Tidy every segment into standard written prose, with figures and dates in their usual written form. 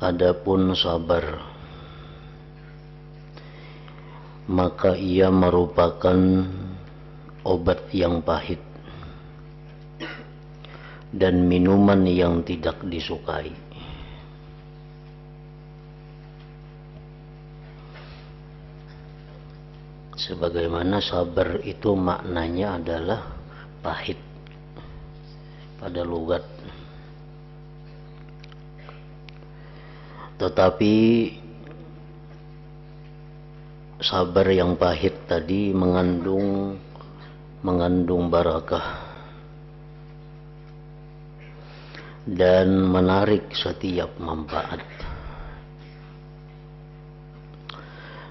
Adapun sabar, maka ia merupakan obat yang pahit dan minuman yang tidak disukai. Sebagaimana sabar itu maknanya adalah pahit pada logat. Tetapi sabar yang pahit tadi mengandung barakah dan menarik setiap manfaat,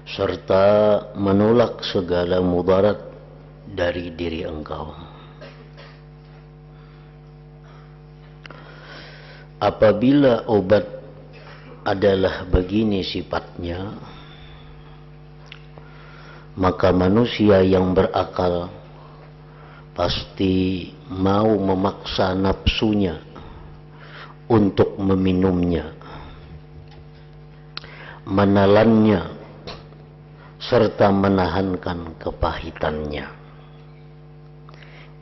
serta menolak segala mudarat dari diri engkau. Apabila obat adalah begini sifatnya, maka manusia yang berakal pasti mau memaksa nafsunya untuk meminumnya, menelannya, serta menahankan kepahitannya,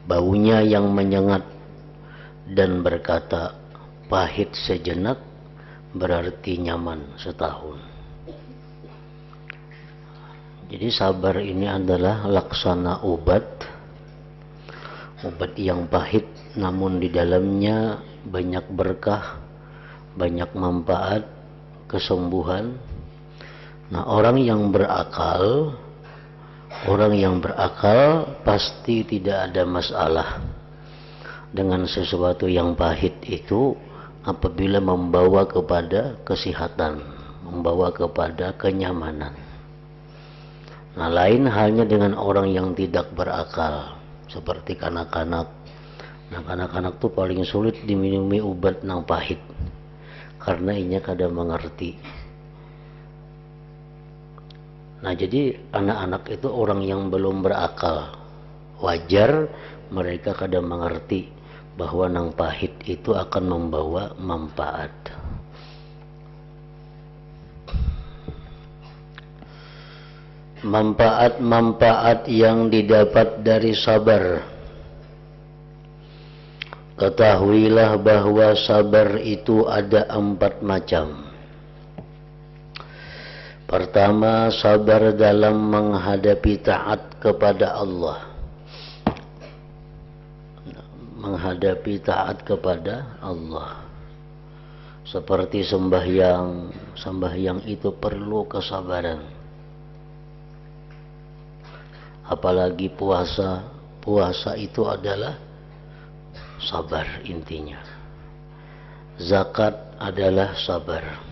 baunya yang menyengat, dan berkata, pahit sejenak berarti nyaman setahun. Jadi sabar ini adalah laksana obat yang pahit, namun di dalamnya banyak berkah, banyak manfaat, kesembuhan. Nah, orang yang berakal pasti tidak ada masalah dengan sesuatu yang pahit itu apabila membawa kepada kesehatan, membawa kepada kenyamanan. Nah, lain halnya dengan orang yang tidak berakal, seperti kanak-kanak. Nah, kanak-kanak tuh paling sulit diminumi obat yang pahit, karena inya kada mengerti. Nah, jadi anak-anak itu orang yang belum berakal. Wajar mereka kada mengerti bahwa nang pahit itu akan membawa manfaat. Manfaat-manfaat yang didapat dari sabar. Ketahuilah bahwa sabar itu ada 4 macam. Pertama, sabar dalam menghadapi taat kepada Allah. Menghadapi taat kepada Allah, seperti sembahyang itu perlu kesabaran. Apalagi puasa itu adalah sabar intinya. Zakat adalah sabar.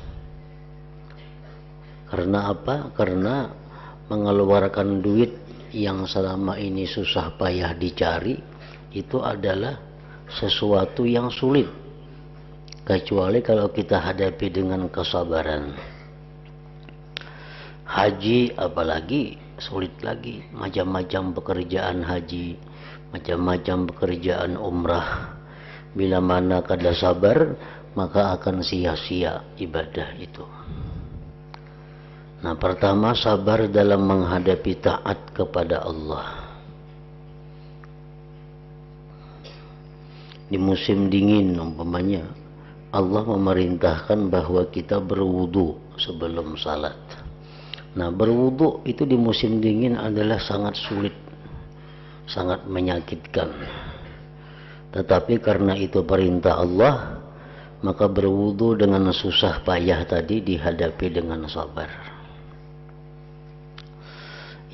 Karena apa? Karena mengeluarkan duit yang selama ini susah payah dicari itu adalah sesuatu yang sulit, kecuali kalau kita hadapi dengan kesabaran. Haji apalagi sulit lagi, macam-macam pekerjaan haji, macam-macam pekerjaan umrah. Bila mana kada sabar, maka akan sia-sia ibadah itu. Nah, pertama, sabar dalam menghadapi taat kepada Allah. Di musim dingin umpamanya, Allah memerintahkan bahwa kita berwudu sebelum salat. Nah, berwudu itu di musim dingin adalah sangat sulit, sangat menyakitkan. Tetapi karena itu perintah Allah, maka berwudu dengan susah payah tadi dihadapi dengan sabar.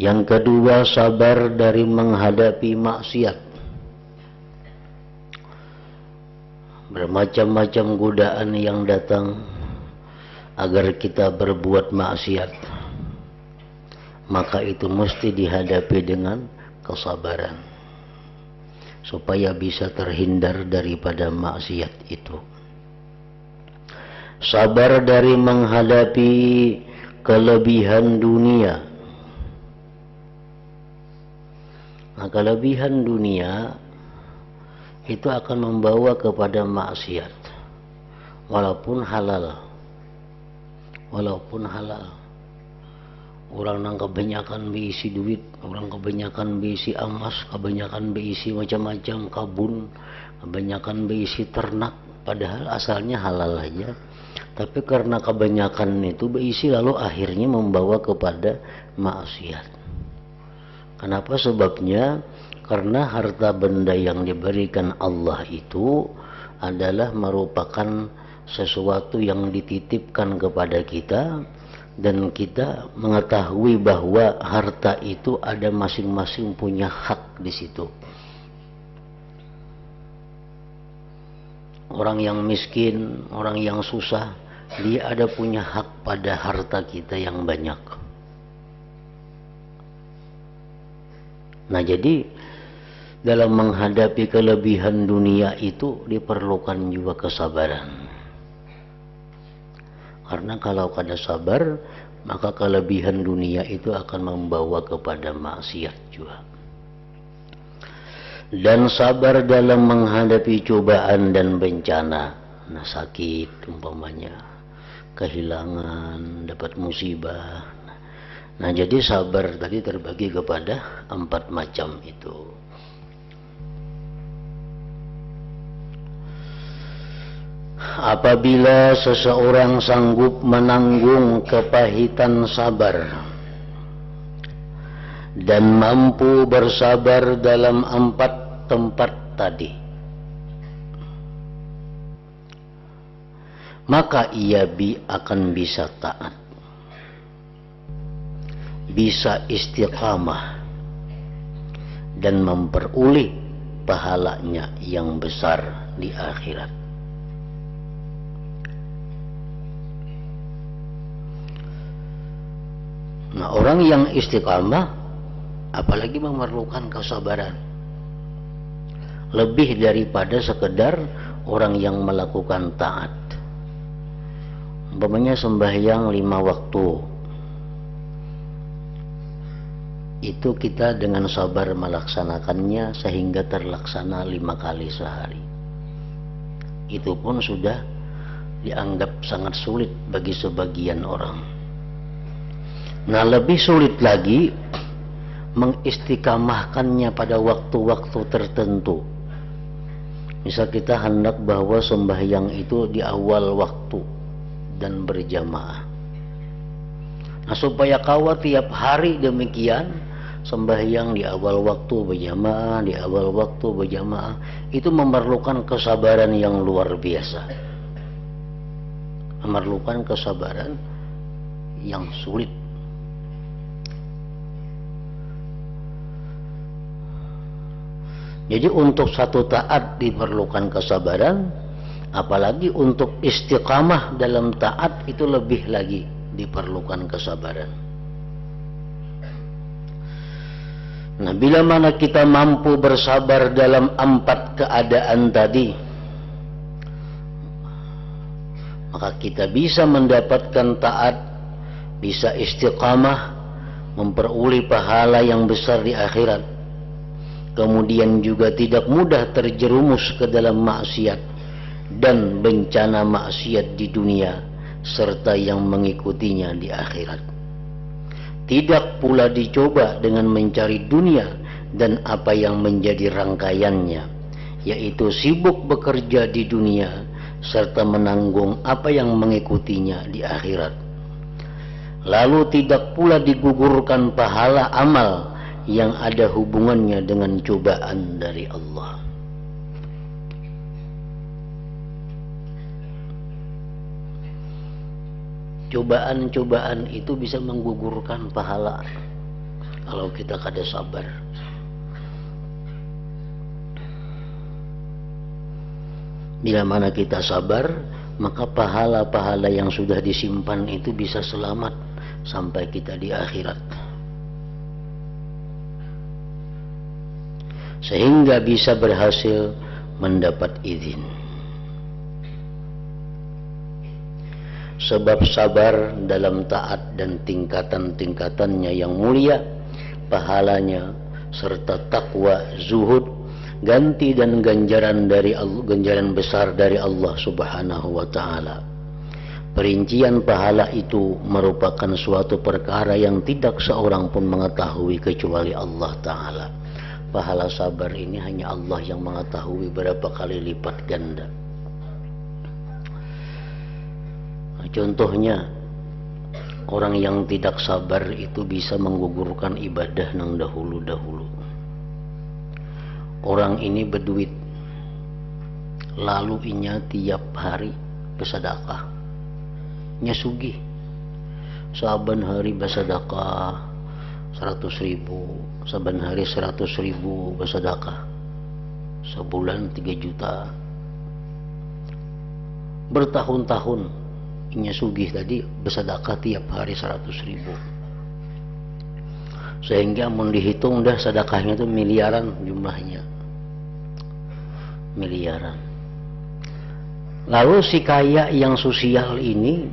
Yang kedua, sabar dari menghadapi maksiat. Bermacam-macam godaan yang datang agar kita berbuat maksiat, maka itu mesti dihadapi dengan kesabaran supaya bisa terhindar daripada maksiat itu. Sabar dari menghadapi kelebihan dunia. Nah, kelebihan dunia itu akan membawa kepada maksiat walaupun halal. walaupun halal. Orang nang kebanyakan berisi duit, orang kebanyakan berisi emas, kebanyakan berisi macam-macam kabun, kebanyakan berisi ternak, padahal asalnya halal aja. Tapi karena kebanyakan itu berisi lalu akhirnya membawa kepada maksiat. Kenapa sebabnya? Karena harta benda yang diberikan Allah itu adalah merupakan sesuatu yang dititipkan kepada kita, dan kita mengetahui bahwa harta itu ada masing-masing punya hak di situ. Orang yang miskin, orang yang susah, dia ada punya hak pada harta kita yang banyak. Nah, jadi dalam menghadapi kelebihan dunia itu diperlukan juga kesabaran. Karena kalau kada sabar, maka kelebihan dunia itu akan membawa kepada maksiat juga. Dan sabar dalam menghadapi cobaan dan bencana. Nah, sakit umpamanya, kehilangan, dapat musibah. Nah, jadi sabar tadi terbagi kepada 4 macam itu. Apabila seseorang sanggup menanggung kepahitan sabar dan mampu bersabar dalam 4 tempat tadi, maka ia akan bisa taat, bisa istiqamah, dan memperoleh pahalanya yang besar di akhirat. Nah, orang yang istiqamah apalagi memerlukan kesabaran lebih daripada sekedar orang yang melakukan taat. Umpamanya sembahyang 5 waktu, itu kita dengan sabar melaksanakannya sehingga terlaksana 5 kali sehari. Itu pun sudah dianggap sangat sulit bagi sebagian orang. Nah, lebih sulit lagi mengistiqamahkannya pada waktu-waktu tertentu. Misal kita hendak bahwa sembahyang itu di awal waktu dan berjamaah. Nah, supaya kawat tiap hari demikian sembahyang di awal waktu berjamaah, di awal waktu berjamaah, itu memerlukan kesabaran yang luar biasa. Memerlukan kesabaran yang sulit. Jadi untuk satu taat diperlukan kesabaran, apalagi untuk istiqamah dalam taat itu lebih lagi diperlukan kesabaran. Nah, bila mana kita mampu bersabar dalam 4 keadaan tadi, maka kita bisa mendapatkan taat, bisa istiqamah, memperoleh pahala yang besar di akhirat. Kemudian juga tidak mudah terjerumus ke dalam maksiat dan bencana maksiat di dunia serta yang mengikutinya di akhirat. Tidak pula dicoba dengan mencari dunia dan apa yang menjadi rangkaiannya, yaitu sibuk bekerja di dunia serta menanggung apa yang mengikutinya di akhirat. Lalu tidak pula digugurkan pahala amal yang ada hubungannya dengan cobaan dari Allah. Cobaan-cobaan itu bisa menggugurkan pahala kalau kita kada sabar. Bila mana kita sabar, maka pahala-pahala yang sudah disimpan itu bisa selamat sampai kita di akhirat. Sehingga bisa berhasil mendapat izin. Sebab sabar dalam taat dan tingkatan-tingkatannya yang mulia, pahalanya serta takwa, zuhud, ganti dan ganjaran dari Allah, ganjaran besar dari Allah Subhanahu wa taala. Perincian pahala itu merupakan suatu perkara yang tidak seorang pun mengetahui kecuali Allah Ta'ala. Pahala sabar ini hanya Allah yang mengetahui berapa kali lipat ganda. Contohnya, orang yang tidak sabar itu bisa menggugurkan ibadah nang dahulu-dahulu. Orang ini berduit, lalu inya tiap hari bersedekah, nya sugih, saban hari bersedekah 100.000, saban hari 100.000 bersedekah, sebulan 3 juta, bertahun-tahun inya sugih tadi bersedekah tiap hari 100.000, sehingga mau dihitung dah sedekahnya itu miliaran jumlahnya, miliaran. Lalu si kaya yang sosial ini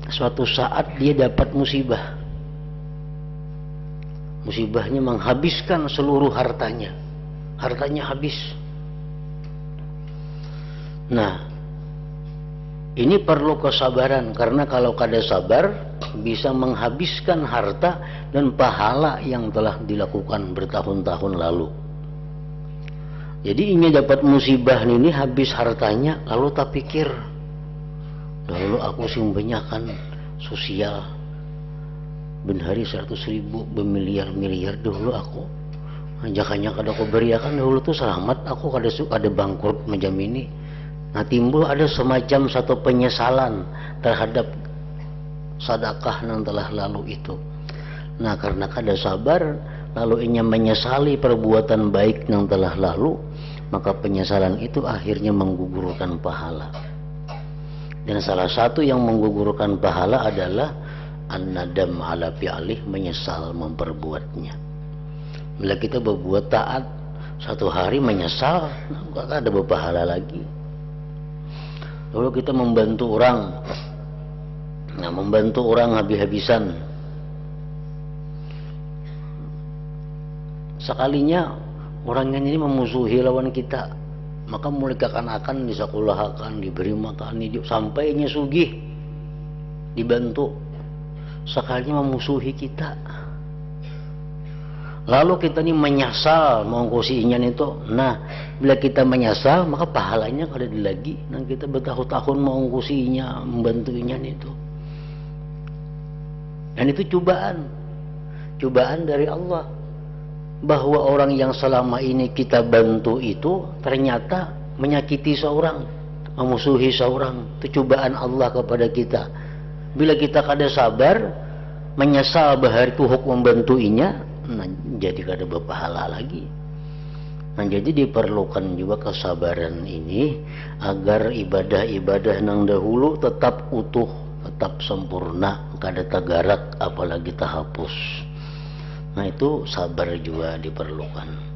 suatu saat dia dapat musibah. Musibahnya menghabiskan seluruh hartanya. Hartanya habis. Nah, ini perlu kesabaran, karena kalau kada sabar bisa menghabiskan harta dan pahala yang telah dilakukan bertahun-tahun lalu. Jadi ini dapat musibah ini habis hartanya, lalu tak pikir, dahulu aku simbanyakan sosial benhari 100.000 bermiliar-miliar dahulu aku. Jangannya kada aku beriakan dahulu tuh selamat aku kada bangkrut macam ini. Nah, timbul ada semacam satu penyesalan terhadap sedekah yang telah lalu itu. Nah, karena kada sabar lalu inya menyesali perbuatan baik yang telah lalu, maka penyesalan itu akhirnya menggugurkan pahala. Dan salah satu yang menggugurkan pahala adalah an-nadam ala fi'alih, menyesal memperbuatnya. Bila kita berbuat taat satu hari menyesal, maka ada berpahala lagi. Lalu kita membantu orang, nah membantu orang habis-habisan, sekalinya orang ini memusuhi lawan kita, maka mereka akan disekolahkan, diberi makan, hidup sampai sugih, dibantu. Sekalinya memusuhi kita, lalu kita ini menyesal mengkusinya itu. Nah, bila kita menyesal maka pahalanya kada ada lagi. Nah, kita bertahun-tahun mengkusinya, membantunya itu. Dan itu cobaan dari Allah, bahwa orang yang selama ini kita bantu itu ternyata menyakiti seorang, memusuhi seorang. Itu cobaan Allah kepada kita. Bila kita kada sabar, menyesal bahar itu hukum membantuinya, nah, jadi kada berpahala lagi. Nah, jadi diperlukan juga kesabaran ini agar ibadah-ibadah nang dahulu tetap utuh, tetap sempurna, kada tagarak apalagi terhapus. Nah, itu sabar juga diperlukan.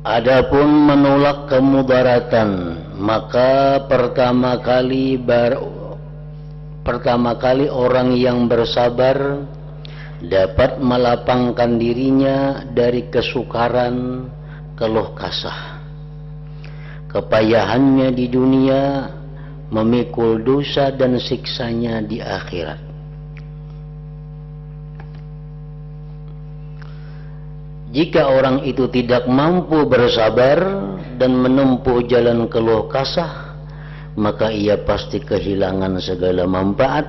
Adapun menolak kemudaratan, maka pertama kali orang yang bersabar dapat melapangkan dirinya dari kesukaran, keluh kasah, kepayahannya di dunia, memikul dosa dan siksanya di akhirat. Jika orang itu tidak mampu bersabar dan menempuh jalan keluh kasah, maka ia pasti kehilangan segala manfaat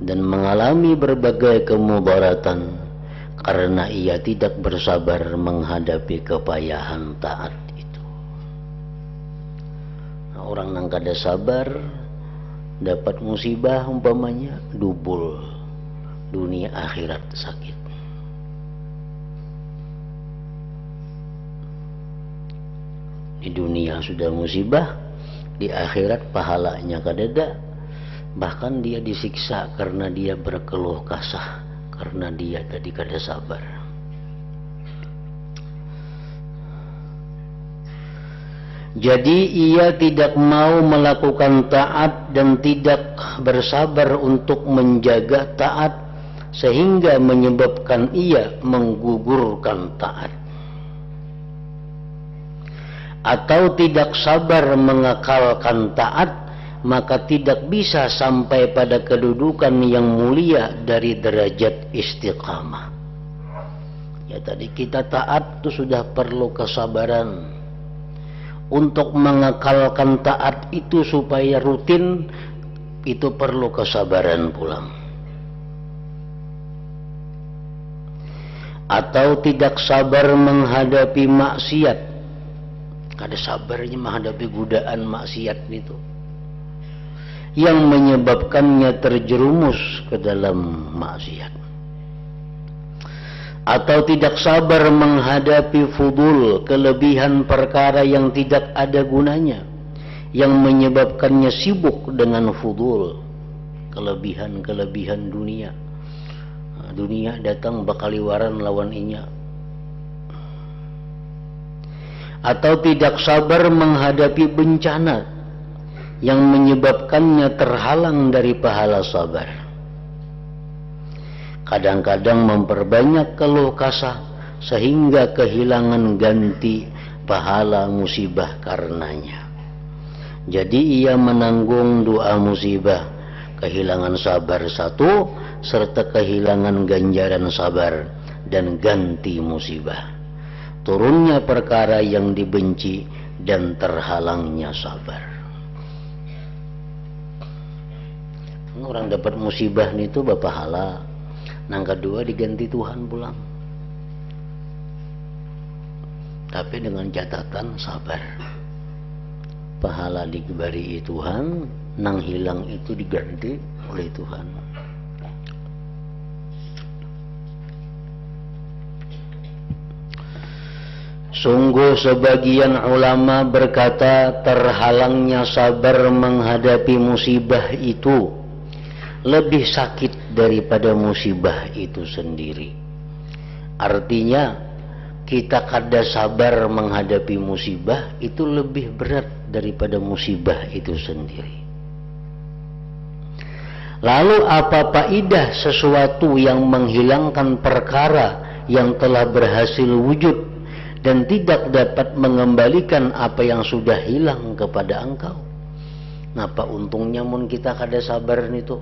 dan mengalami berbagai kemudaratan karena ia tidak bersabar menghadapi kepayahan taat itu. Nah, orang yang kada sabar dapat musibah umpamanya dubul, dunia akhirat sakit. Di dunia sudah musibah, di akhirat pahalanya kadada, bahkan dia disiksa karena dia berkeluh kasah, karena dia tadi kada sabar. Jadi ia tidak mau melakukan taat dan tidak bersabar untuk menjaga taat sehingga menyebabkan ia menggugurkan taat, atau tidak sabar mengekalkan taat, maka tidak bisa sampai pada kedudukan yang mulia dari derajat istiqamah. Ya, tadi kita taat itu sudah perlu kesabaran. Untuk mengekalkan taat itu supaya rutin, itu perlu kesabaran pula. Atau tidak sabar menghadapi maksiat. Ada sabarnya menghadapi godaan maksiat itu, yang menyebabkannya terjerumus ke dalam maksiat. Atau tidak sabar menghadapi fudul, kelebihan perkara yang tidak ada gunanya, yang menyebabkannya sibuk dengan fudul, kelebihan-kelebihan dunia. Dunia datang bakaliwaran lawan inya. Atau tidak sabar menghadapi bencana, yang menyebabkannya terhalang dari pahala sabar. Kadang-kadang memperbanyak keluh kesah sehingga kehilangan ganti pahala musibah karenanya. Jadi ia menanggung dua musibah, kehilangan sabar satu, serta kehilangan ganjaran sabar dan ganti musibah. Turunnya perkara yang dibenci dan terhalangnya sabar. Orang dapat musibah itu berpahala, nang kedua diganti Tuhan pulang. Tapi dengan catatan sabar. Pahala diberi Tuhan, nang hilang itu diganti oleh Tuhan. Sungguh sebagian ulama berkata terhalangnya sabar menghadapi musibah itu lebih sakit daripada musibah itu sendiri. Artinya kita kada sabar menghadapi musibah itu lebih berat daripada musibah itu sendiri. Lalu apa faedah sesuatu yang menghilangkan perkara yang telah berhasil wujud dan tidak dapat mengembalikan apa yang sudah hilang kepada engkau? Napa untungnya mun kita kada sabar itu?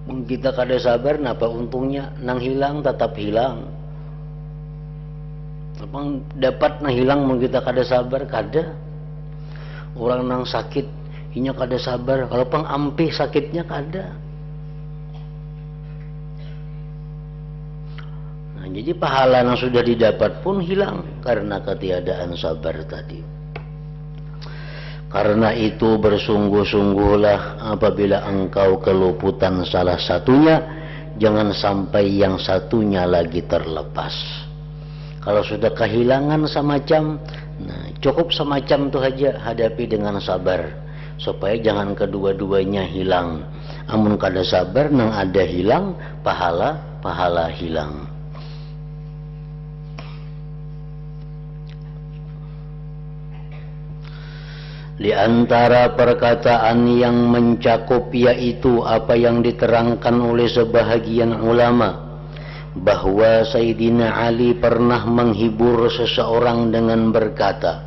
Mun kita kada sabar, napa untungnya? Nang hilang tetap hilang. Apa dapat nang hilang mun kita kada sabar? Kada. Orang nang sakit, inya kada sabar. Kalau pang ampih sakitnya kada. Jadi pahala yang sudah didapat pun hilang karena ketiadaan sabar tadi. Karena itu bersungguh-sungguhlah apabila engkau keluputan salah satunya, jangan sampai yang satunya lagi terlepas. Kalau sudah kehilangan semacam, cukup semacam itu aja, hadapi dengan sabar supaya jangan kedua-duanya hilang. Amun kada sabar nang ada hilang, pahala hilang. Di antara perkataan yang mencakup yaitu apa yang diterangkan oleh sebahagian ulama, bahwa Sayyidina Ali pernah menghibur seseorang dengan berkata,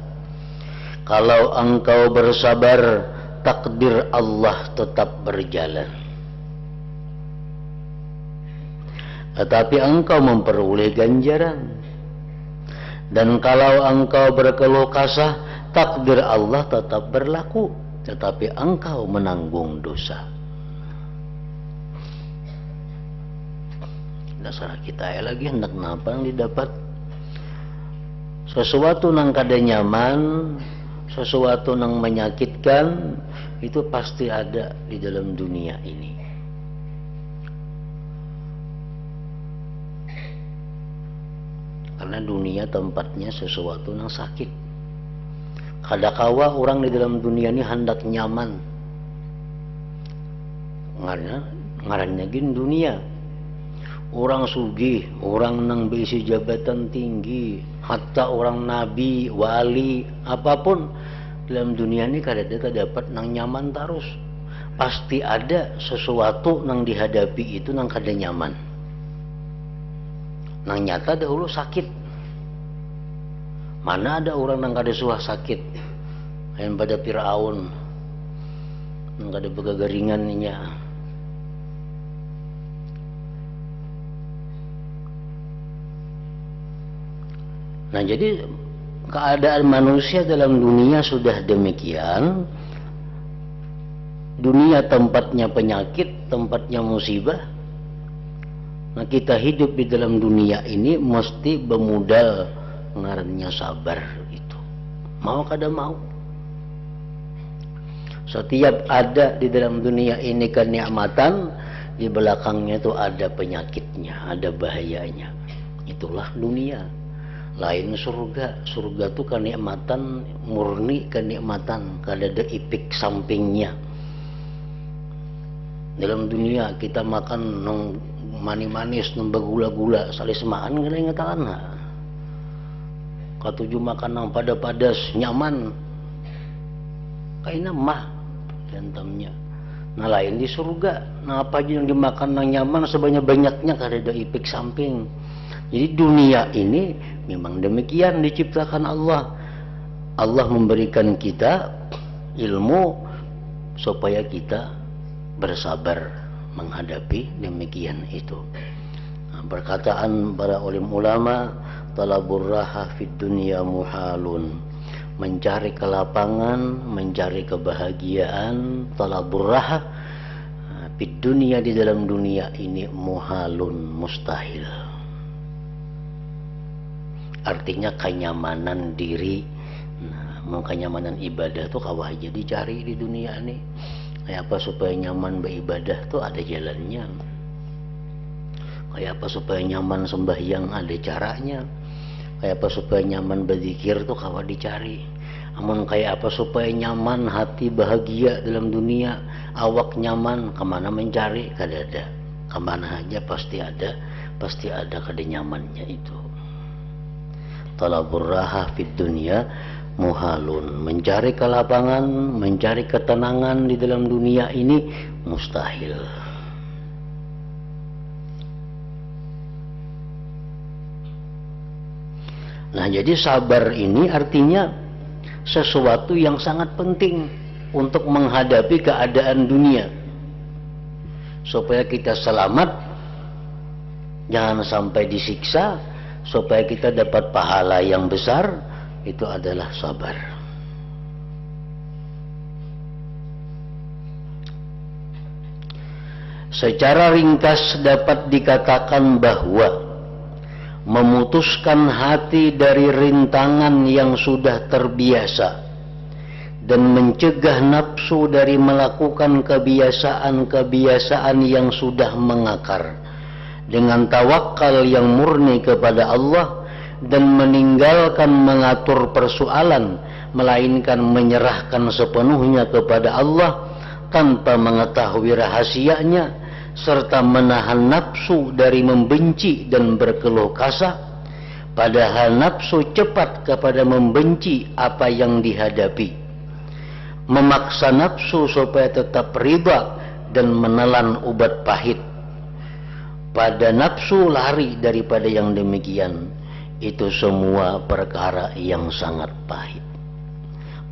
kalau engkau bersabar, takdir Allah tetap berjalan. Tetapi engkau memperoleh ganjaran. Dan kalau engkau berkeluh kesah, takdir Allah tetap berlaku, tetapi engkau menanggung dosa. Dasar kita lagi hendak napa yang didapat? Sesuatu nang kada nyaman, sesuatu nang menyakitkan, itu pasti ada di dalam dunia ini. Karena dunia tempatnya sesuatu nang sakit. Kadakawa orang di dalam dunia ini hendak nyaman. Ngarannya gin dunia. Orang sugih, orang nang berisi jabatan tinggi, hatta orang nabi, wali, apapun dalam dunia ini kada dapat nang nyaman terus. pasti ada sesuatu yang dihadapi itu nang kada nyaman, nang nyata dahulu sakit. Mana ada orang nang kada suah sakit, yang pada Firaun nang kada begagaringannya. Nah, jadi keadaan manusia dalam dunia sudah demikian. Dunia tempatnya penyakit, tempatnya musibah. Nah, kita hidup di dalam dunia ini mesti bermodal ngarannya sabar itu. Mau kada mau. Setiap ada di dalam dunia ini kenikmatan, di belakangnya itu ada penyakitnya, ada bahayanya. Itulah dunia. Lain surga. Surga itu kenikmatan murni, kenikmatan, kada ada ipik sampingnya. Dalam dunia kita makan nang manis-manis, nang bagula-gula, salis makan kada ingatan. Katuju makan nang pada-padas nyaman. Kaina mah jantamnya. Nah, lain di surga. Nah, apa aja yang dimakan nang nyaman sebanyak-banyaknya kada ada ipik samping. Jadi dunia ini memang demikian diciptakan Allah. Allah memberikan kita ilmu supaya kita bersabar menghadapi demikian itu. Nah, perkataan para ulama, talabur raha fid dunya muhalun, mencari kelapangan, mencari kebahagiaan, talabur raha fid dunya, di dalam dunia ini muhalun, mustahil. Artinya kenyamanan diri. Nah, mau kenyamanan ibadah tuh kawah aja dicari di dunia ini. Kayak apa supaya nyaman beribadah tuh ada jalannya. Kayak apa supaya nyaman sembahyang ada caranya. Kayak apa supaya nyaman berzikir tuh kawah dicari. Amun kayak apa supaya nyaman hati bahagia dalam dunia, awak nyaman, kemana mencari? Kada ada. Kemana aja pasti ada kada nyamannya itu. Talabur raha fid dunya muhalun, mencari kelapangan, mencari ketenangan di dalam dunia ini mustahil. Nah, jadi sabar ini artinya sesuatu yang sangat penting untuk menghadapi keadaan dunia supaya kita selamat, jangan sampai disiksa, supaya kita dapat pahala yang besar. Itu adalah sabar. Secara ringkas dapat dikatakan bahwa memutuskan hati dari rintangan yang sudah terbiasa dan mencegah nafsu dari melakukan kebiasaan-kebiasaan yang sudah mengakar dengan tawakal yang murni kepada Allah, dan meninggalkan mengatur persoalan, melainkan menyerahkan sepenuhnya kepada Allah tanpa mengetahui rahasianya, serta menahan nafsu dari membenci dan berkeluh kesah, padahal nafsu cepat kepada membenci apa yang dihadapi, memaksa nafsu supaya tetap riba dan menelan obat pahit. Pada nafsu lari daripada yang demikian. Itu semua perkara yang sangat pahit,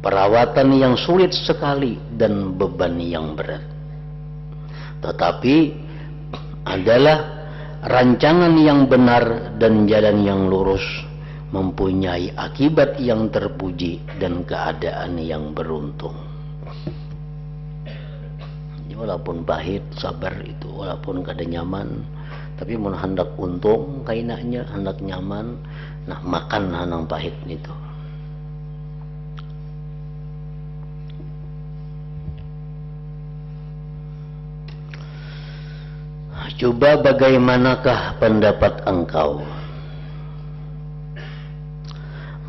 perawatan yang sulit sekali, dan beban yang berat. Tetapi adalah rancangan yang benar dan jalan yang lurus, mempunyai akibat yang terpuji dan keadaan yang beruntung. Walaupun pahit, sabar itu walaupun kada nyaman, tapi mun hendak untung kainanya, hendak nyaman, nah makan hanang pahit itu. Coba bagaimanakah pendapat engkau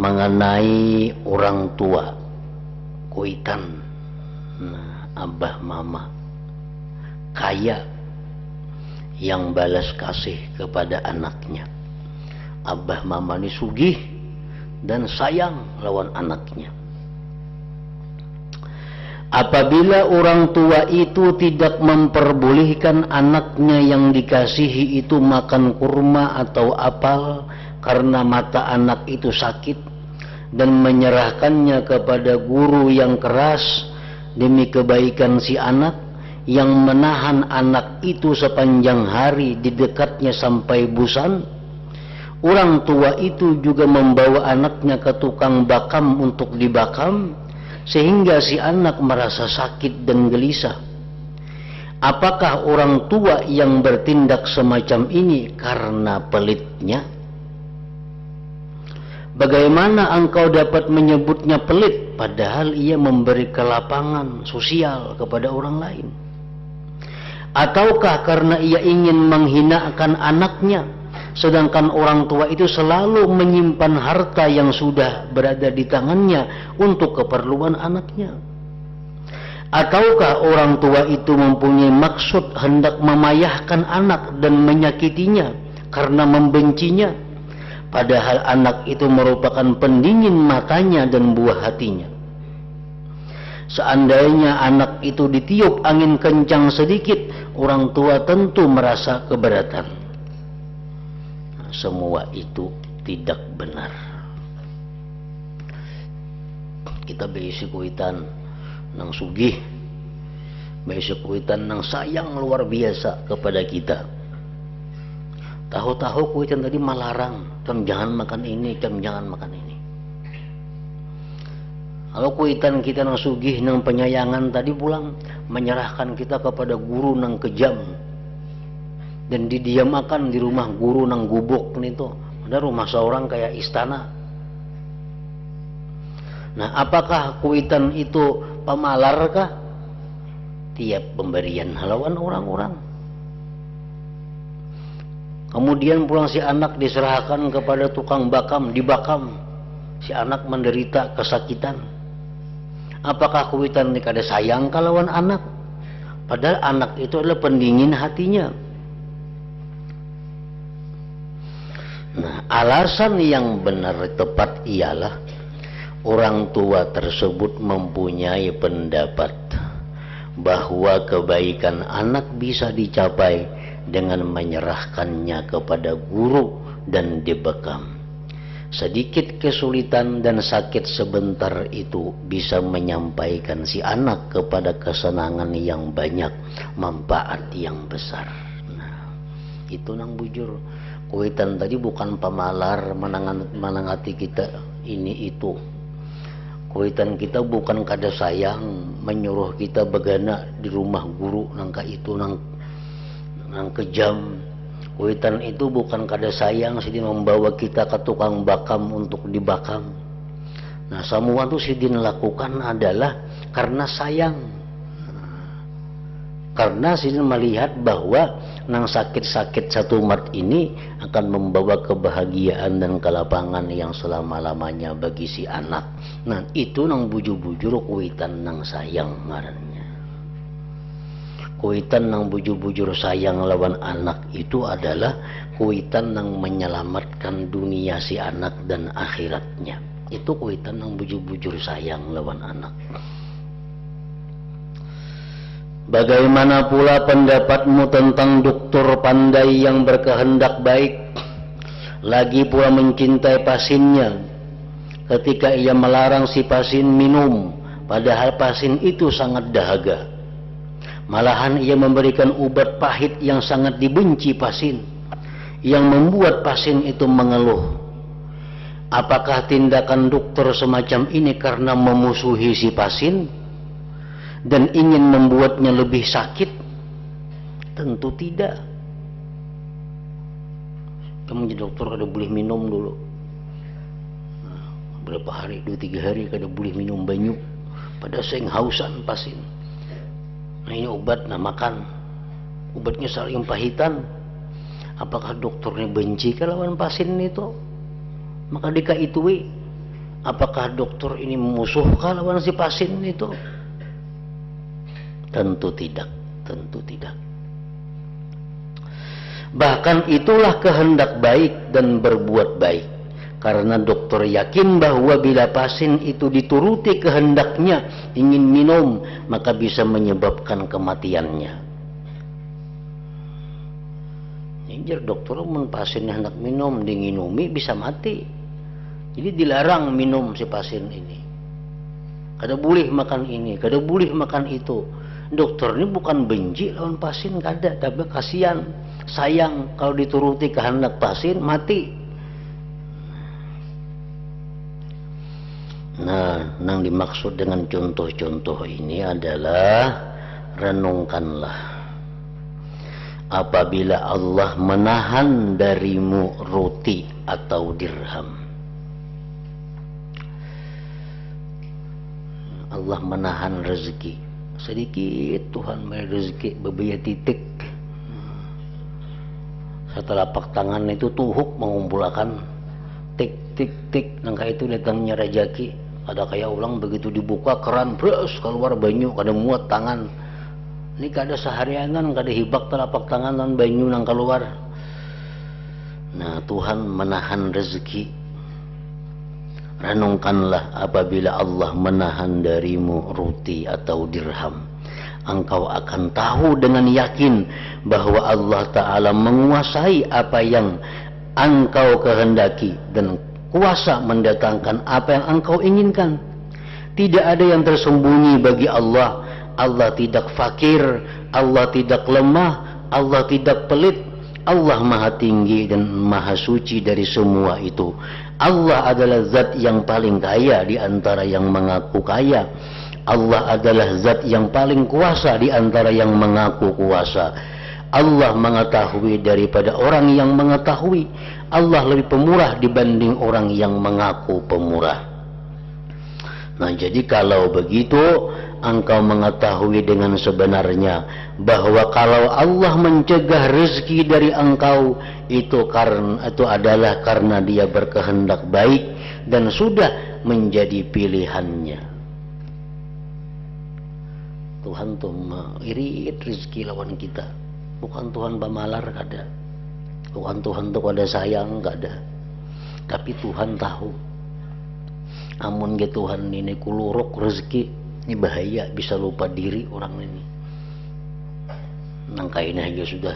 mengenai orang tua, kuitan, nah, abah mama, kaya, yang balas kasih kepada anaknya. Abah mama ini sugih dan sayang lawan anaknya. Apabila orang tua itu tidak memperbolehkan anaknya yang dikasihi itu makan kurma atau apel karena mata anak itu sakit, dan menyerahkannya kepada guru yang keras demi kebaikan si anak, yang menahan anak itu sepanjang hari di dekatnya sampai bosan, orang tua itu juga membawa anaknya ke tukang bakam untuk dibakam, sehingga si anak merasa sakit dan gelisah. Apakah orang tua yang bertindak semacam ini karena pelitnya? Bagaimana engkau dapat menyebutnya pelit, padahal ia memberi kelapangan sosial kepada orang lain? Ataukah karena ia ingin menghinakan anaknya, sedangkan orang tua itu selalu menyimpan harta yang sudah berada di tangannya untuk keperluan anaknya? Ataukah orang tua itu mempunyai maksud hendak memayahkan anak dan menyakitinya karena membencinya, padahal anak itu merupakan pendingin matanya dan buah hatinya? Seandainya anak itu ditiup angin kencang sedikit, orang tua tentu merasa keberatan. Semua itu tidak benar. Kita berisi kuitan nang sugih, berisi kuitan nang sayang luar biasa kepada kita. Tahu-tahu kuitan tadi melarang, "Cam jangan makan ini, cam jangan makan ini." Kalau kuitan kita nang sugih nang penyayangan tadi pulang menyerahkan kita kepada guru nang kejam, dan didiamakan di rumah guru nang gubuk itu. Ada rumah seorang kayak istana. Nah, apakah kuitan itu pemalarkah? Tiap pemberian halawan orang-orang. Kemudian pulang si anak diserahkan kepada tukang bakam, dibakam. Si anak menderita kesakitan. Apakah kuitan ini kada sayang kalawan anak? Padahal anak itu adalah pendingin hatinya. Nah, alasan yang benar tepat ialah orang tua tersebut mempunyai pendapat bahwa kebaikan anak bisa dicapai dengan menyerahkannya kepada guru dan dibekam. Sedikit kesulitan dan sakit sebentar itu bisa menyampaikan si anak kepada kesenangan yang banyak, manfaat yang besar. Nah, itu nang bujur. Kuitan tadi bukan pemalar menangati kita ini itu. Kuitan kita bukan kada sayang menyuruh kita begana di rumah guru nangka itu nang kejam. Kuitan itu bukan kada sayang sidin membawa kita ke tukang bakam untuk dibakam. Nah, semua itu sidin lakukan adalah karena sayang. Karena sidin melihat bahwa nang sakit-sakit satu mat ini akan membawa kebahagiaan dan kelapangan yang selama-lamanya bagi si anak. Nah, itu nang bujur-bujur kuitan nang sayang ngarannya. Kuitan nang bujur-bujur sayang lawan anak itu adalah kuitan nang menyelamatkan dunia si anak dan akhiratnya. Itu kuitan nang bujur-bujur sayang lawan anak. Bagaimana pula pendapatmu tentang dokter pandai yang berkehendak baik, lagi pula mencintai pasiennya, ketika ia melarang si pasien minum, padahal pasien itu sangat dahaga. Malahan ia memberikan obat pahit yang sangat dibenci pasien, yang membuat pasien itu mengeluh. Apakah tindakan dokter semacam ini karena memusuhi si pasien dan ingin membuatnya lebih sakit? Tentu tidak. Kamu jadi dokter kada boleh minum dulu. Nah, berapa hari, 2-3 hari kada boleh minum banyu. Pada seng hausan pasien. Nah, ini obat, nah makan. Obatnya saling pahitan. Apakah dokternya benci lawan pasien itu? Maka dikaitui. Apakah dokter ini memusuhkan lawan si pasien itu? Tentu tidak, tentu tidak. Bahkan itulah kehendak baik dan berbuat baik. Karena dokter yakin bahwa bila pasien itu dituruti kehendaknya ingin minum, maka bisa menyebabkan kematiannya. Jadi dokter pasien hendak minum, dinginumi bisa mati. Jadi dilarang minum si pasien ini. Kada boleh makan ini, kada boleh makan itu. Dokter ini bukan benci lawan pasien, kada, tapi kasihan, sayang kalau dituruti kehendak pasien mati. Nah, yang dimaksud dengan contoh-contoh ini adalah renungkanlah apabila Allah menahan darimu roti atau dirham. Allah menahan rezeki sedikit, Tuhan beri rezeki beberapa titik. Setelah pak tangan itu tuhuk mengumpulkan tik tik tik, nangka itu datangnya rezeki. Ada kayak ulang begitu dibuka keran bros keluar banyu, kada muat tangan. Ini kada seharianan, kada hibak telapak tangan dan banyu nang keluar. Nah, Tuhan menahan rezeki. Renungkanlah apabila Allah menahan darimu roti atau dirham, engkau akan tahu dengan yakin bahwa Allah Ta'ala menguasai apa yang engkau kehendaki dan kuasa mendatangkan apa yang engkau inginkan. Tidak ada yang tersembunyi bagi Allah. Allah tidak fakir, Allah tidak lemah, Allah tidak pelit. Allah maha tinggi dan maha suci dari semua itu. Allah adalah zat yang paling kaya di antara yang mengaku kaya. Allah adalah zat yang paling kuasa di antara yang mengaku kuasa. Allah mengetahui daripada orang yang mengetahui. Allah lebih pemurah dibanding orang yang mengaku pemurah. Nah, jadi kalau begitu engkau mengetahui dengan sebenarnya bahwa kalau Allah mencegah rezeki dari engkau itu adalah karena Dia berkehendak baik dan sudah menjadi pilihannya. Tuhan tuh irit rezeki lawan kita. Bukan Tuhan pemalar, kada. Bukan Tuhan tuh kada sayang, kada. Tapi Tuhan tahu. Amun ke Tuhan ini kuluruk rezeki, ini bahaya, bisa lupa diri orang ini. Nangkain aja sudah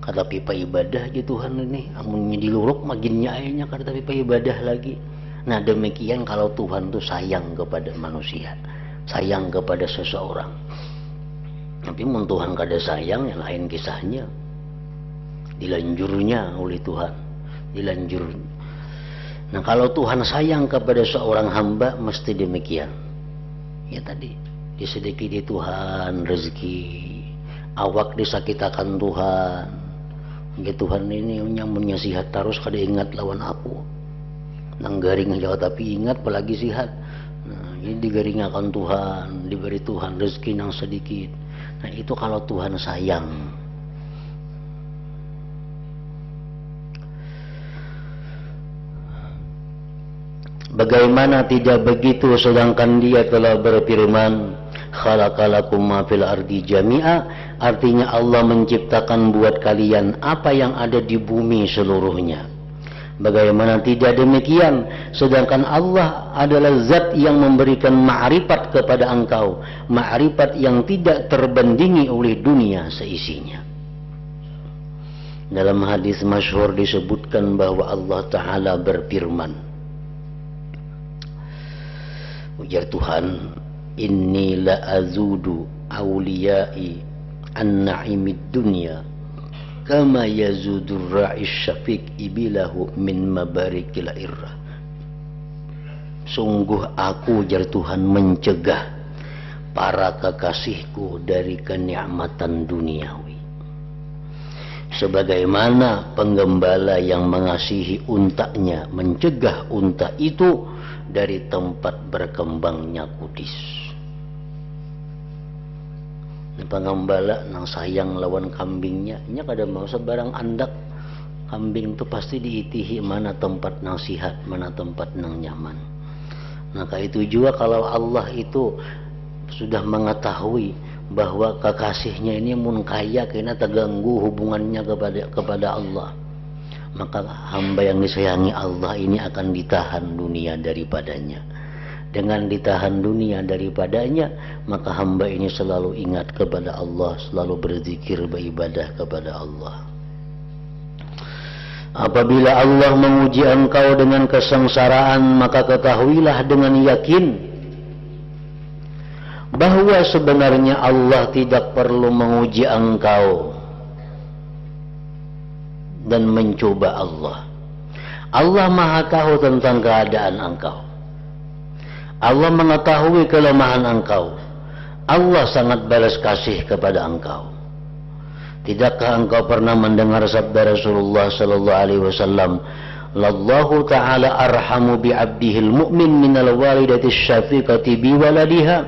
kata pipa ibadah aja Tuhan ini. Amunnya diluruk makinnya ayahnya kata pipa ibadah lagi. Nah, demikian kalau Tuhan tuh sayang kepada manusia, sayang kepada seseorang. Tapi mun Tuhan kada sayang, yang lain kisahnya. Dilanjurnya oleh Tuhan, dilanjur. Nah, kalau Tuhan sayang kepada seorang hamba mesti demikian. Ya tadi, disedekiti Tuhan rezeki, awak disakitakan Tuhan. Ya Tuhan ini nyamunnya sihat terus kada ingat lawan aku. Nang garing aja tapi ingat apalagi sihat. Nah, ini digaringakan Tuhan, diberi Tuhan rezeki nang sedikit. Nah, itu kalau Tuhan sayang. Bagaimana tidak begitu sedangkan Dia telah berfirman, khalaqalakum ma fil ardi jami'a, artinya Allah menciptakan buat kalian apa yang ada di bumi seluruhnya. Bagaimana tidak demikian sedangkan Allah adalah zat yang memberikan ma'rifat kepada engkau, ma'rifat yang tidak terbandingi oleh dunia seisinya. Dalam hadis masyhur disebutkan bahwa Allah Ta'ala berfirman, ujar Tuhan, inni la azudu awliyai an-na'imid dunya kama yazudur ra'is syafiq ibilahu min mabarikil irra. Sungguh aku, ujar Tuhan, mencegah para kekasihku dari kenikmatan duniawi, sebagaimana penggembala yang mengasihi untanya mencegah unta itu dari tempat berkembangnya kudis. Penggembala nang sayang lawan kambingnya, nya kada mau sebarang andak. Kambing itu pasti diitihi mana tempat nang sihat, mana tempat nang nyaman. Maka itu juga kalau Allah itu sudah mengetahui bahwa kekasihnya ini mun kaya kena terganggu hubungannya kepada Allah. maka hamba yang disayangi Allah ini akan ditahan dunia daripadanya. Dengan ditahan dunia daripadanya, maka hamba ini selalu ingat kepada Allah, selalu berzikir, beribadah kepada Allah. Apabila Allah menguji engkau dengan kesengsaraan, maka ketahuilah dengan yakin bahwa sebenarnya Allah tidak perlu menguji engkau dan mencoba Allah. Allah Maha tahu tentang keadaan engkau. Allah mengetahui kelemahan engkau. Allah sangat balas kasih kepada engkau. Tidakkah engkau pernah mendengar sabda Rasulullah sallallahu alaihi wasallam, "Lallahu ta'ala arhamu bi 'abdihil mu'min minal walidati syafiqati bi waladiha."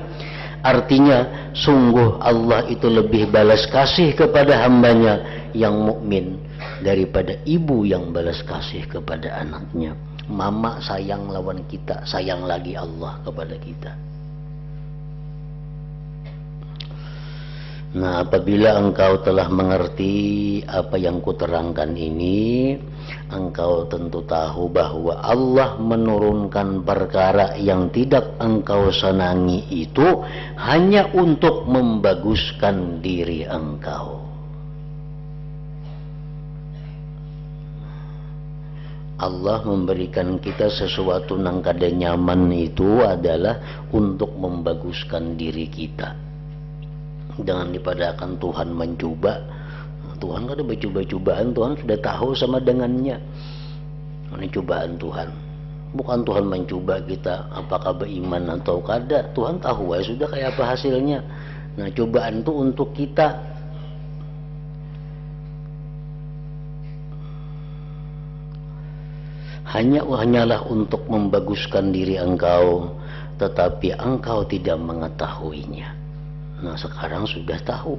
Artinya, sungguh Allah itu lebih balas kasih kepada hambanya yang mukmin daripada ibu yang balas kasih kepada anaknya. Mama sayang lawan kita, sayang lagi Allah kepada kita. Nah, apabila engkau telah mengerti apa yang kuterangkan ini, engkau tentu tahu bahwa Allah menurunkan perkara yang tidak engkau senangi itu hanya untuk membaguskan diri engkau. Allah memberikan kita sesuatu yang kada nyaman itu adalah untuk membaguskan diri kita. Jangan dipadakan Tuhan mencoba. Tuhan kada bercoba-cobaan, Tuhan sudah tahu sama dengannya. Ini cobaan Tuhan. Bukan Tuhan mencoba kita apakah beriman atau kada. Tuhan tahu ya sudah kayak apa hasilnya. Nah, cobaan itu untuk kita. Hanyalah untuk membaguskan diri engkau, tetapi engkau tidak mengetahuinya. Nah, sekarang sudah tahu.